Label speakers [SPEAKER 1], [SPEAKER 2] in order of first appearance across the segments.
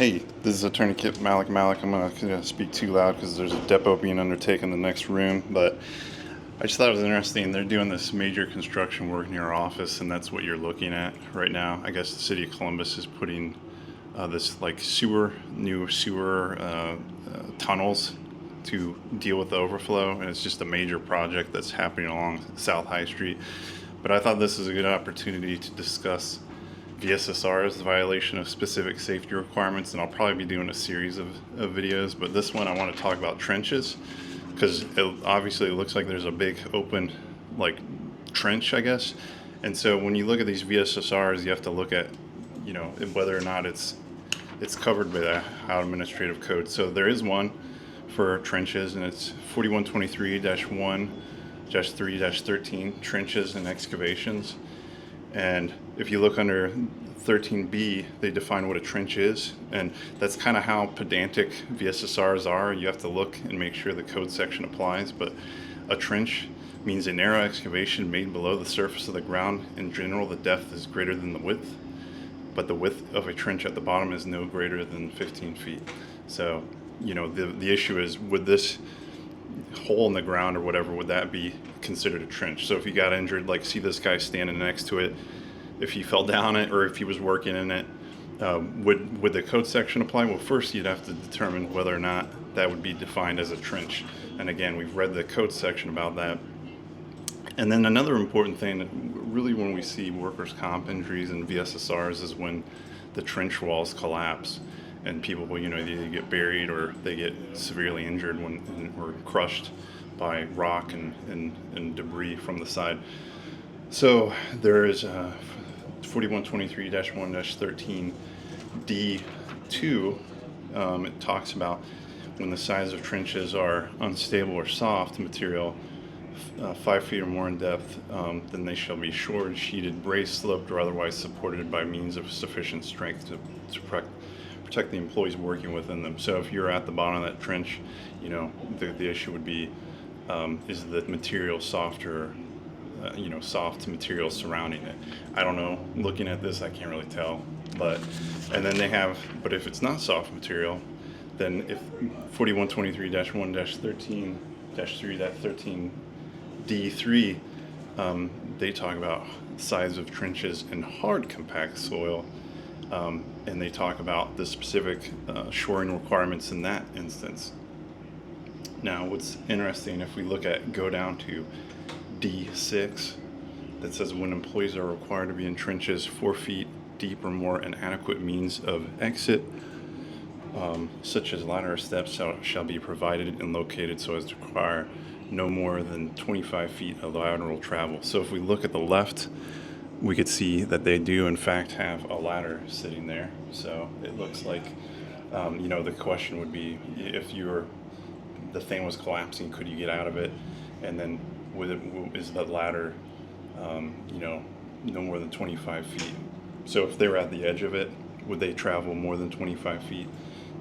[SPEAKER 1] Hey, this is Attorney Kip Malik. I'm going to speak too loud because there's a depot being undertaken in the next room, but I just thought it was interesting. They're doing this major construction work near our office, and that's what you're looking at right now. I guess the city of Columbus is putting this like new sewer tunnels to deal with the overflow, and it's just a major project that's happening along South High Street. But I thought this is a good opportunity to discuss VSSR's violation of specific safety requirements, and I'll probably be doing a series of videos, but this one I want to talk about trenches because obviously it looks like there's a big open like trench, I guess. And so when you look at these VSSRs, you have to look at, you know, whether or not it's covered by the Ohio Administrative Code. So there is one for trenches, and it's 4123-1-3-13, Trenches and Excavations. And if you look under 13B, they define what a trench is, and that's kind of how pedantic VSSRs are. You have to look and make sure the code section applies, but a trench means a narrow excavation made below the surface of the ground. In general, the depth is greater than the width, but the width of a trench at the bottom is no greater than 15 feet. So, you know, the issue is, would this hole in the ground or whatever, would that be considered a trench? So if you got injured, like see this guy standing next to it, if he fell down it or if he was working in it, would the code section apply? Well, first you'd have to determine whether or not that would be defined as a trench. And again, we've read the code section about that. And then another important thing, really when we see workers' comp injuries and VSSRs, is when the trench walls collapse and people will, you know, either get buried or they get severely injured or crushed by rock and debris from the side. So there is 4123-1-13D2. It talks about when the sides of trenches are unstable or soft material, 5 feet or more in depth, then they shall be shored, sheeted, braced, sloped, or otherwise supported by means of sufficient strength to protect the employees working within them. So if you're at the bottom of that trench, you know, the issue would be, is the material softer, soft material surrounding it. I don't know, looking at this I can't really tell, but if it's not soft material, then if 4123-1-13-3-13D3, they talk about size of trenches in hard compact soil, and they talk about the specific shoring requirements in that instance. Now, what's interesting, if we go down to D6, that says when employees are required to be in trenches 4 feet deep or more, an adequate means of exit, such as ladder or steps, shall be provided and located so as to require no more than 25 feet of lateral travel. So if we look at the left, we could see that they do in fact have a ladder sitting there. So it looks like, the question would be, if the thing was collapsing, could you get out of it? And then is the ladder, no more than 25 feet? So if they were at the edge of it, would they travel more than 25 feet?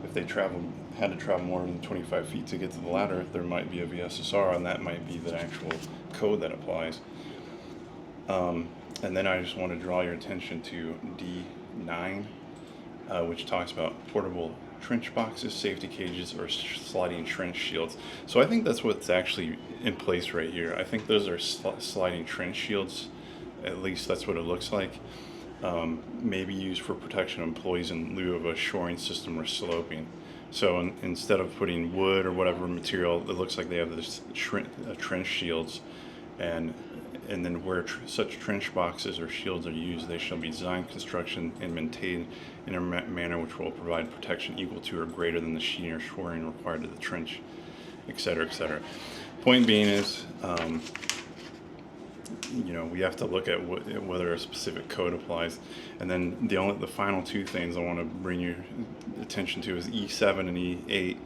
[SPEAKER 1] If they had to travel more than 25 feet to get to the ladder, there might be a VSSR, and that might be the actual code that applies. And then I just want to draw your attention to D9, which talks about portable trench boxes, safety cages, or sliding trench shields. So I think that's what's actually in place right here. I think those are sliding trench shields. At least that's what it looks like. Maybe used for protection of employees in lieu of a shoring system or sloping. So instead of putting wood or whatever material, it looks like they have this trench shields, and then where such trench boxes or shields are used, they shall be designed, construction, and maintained in a manner which will provide protection equal to or greater than the sheen or shoring required to the trench, etc., etc. Point being is, we have to look at whether a specific code applies. And then the final two things I want to bring your attention to is E7 and E8.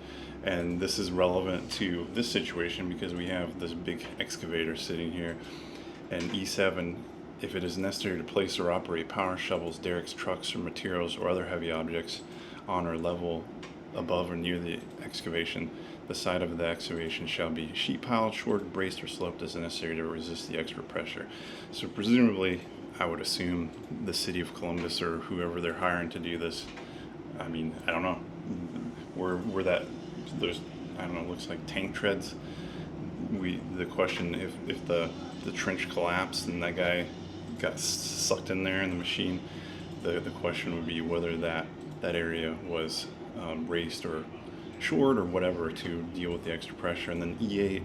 [SPEAKER 1] And this is relevant to this situation because we have this big excavator sitting here. And E7, if it is necessary to place or operate power shovels, derricks, trucks, or materials or other heavy objects on or level above or near the excavation, the side of the excavation shall be sheet piled, shored, braced, or sloped as necessary to resist the extra pressure. So presumably, I would assume the city of Columbus or whoever they're hiring to do this I mean, I don't know where that there's, I don't know, looks like tank treads. The question, if the trench collapsed and that guy got sucked in there in the machine, the question would be whether that area was raised or shored or whatever to deal with the extra pressure. And then E8,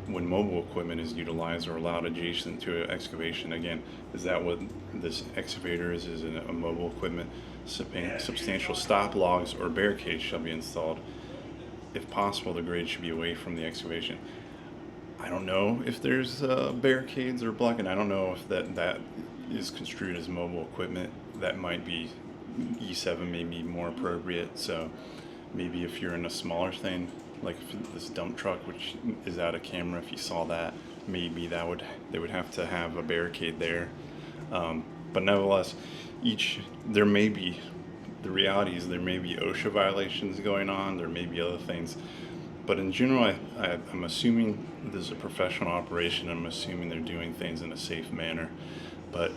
[SPEAKER 1] when mobile equipment is utilized or allowed adjacent to an excavation, again, is that what this excavator is? Is it a mobile equipment? Substantial stop logs or barricades shall be installed. If possible, the grade should be away from the excavation. I don't know if there's barricades or blocking. I don't know if that is construed as mobile equipment. That might be E7, may be more appropriate. So maybe if you're in a smaller thing, like this dump truck, which is out of camera, if you saw that, maybe they would have to have a barricade there. But nevertheless, the reality is there may be OSHA violations going on, there may be other things. But in general, I'm assuming this is a professional operation. I'm assuming they're doing things in a safe manner. But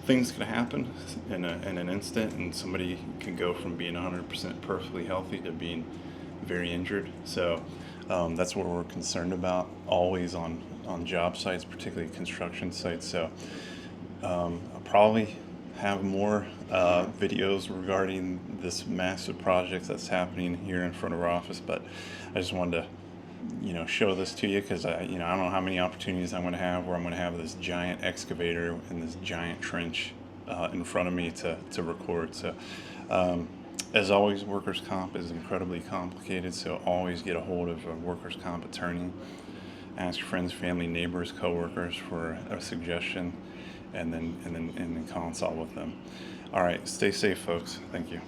[SPEAKER 1] things can happen in an instant, and somebody can go from being 100% perfectly healthy to being very injured. So that's what we're concerned about always on job sites, particularly construction sites. So I'll probably have more videos regarding this massive project that's happening here in front of our office, but I just wanted to show this to you because I don't know how many opportunities I'm going to have where I'm going to have this giant excavator and this giant trench in front of me to record. So as always, workers' comp is incredibly complicated, so always get a hold of a workers' comp attorney. Ask your friends, family, neighbors, coworkers for a suggestion, and then consult with them. All right, stay safe, folks. Thank you.